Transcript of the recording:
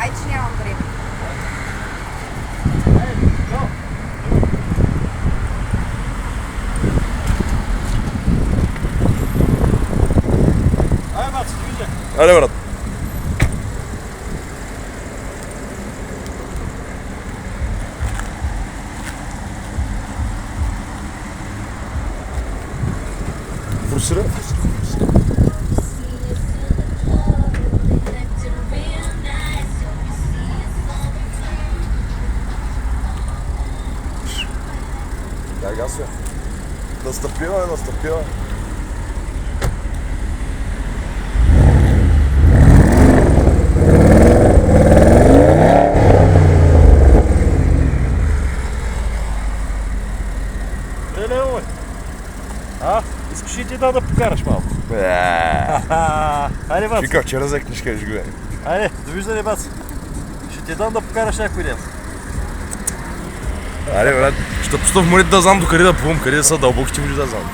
Ай, че нямам време. Айде, брат. Форсира. Дай газ, бе. Настъпила. Искаш ли ти да покараш малко? Айде, бац. Вика, вчера взех книжка и жигуе. Айде, довиждане, бац. Ще ти дам да покараш някой ден. Айде, брат. Ще пуста в морето да знам докъде да плувам, къде да са дълбоките води да знам.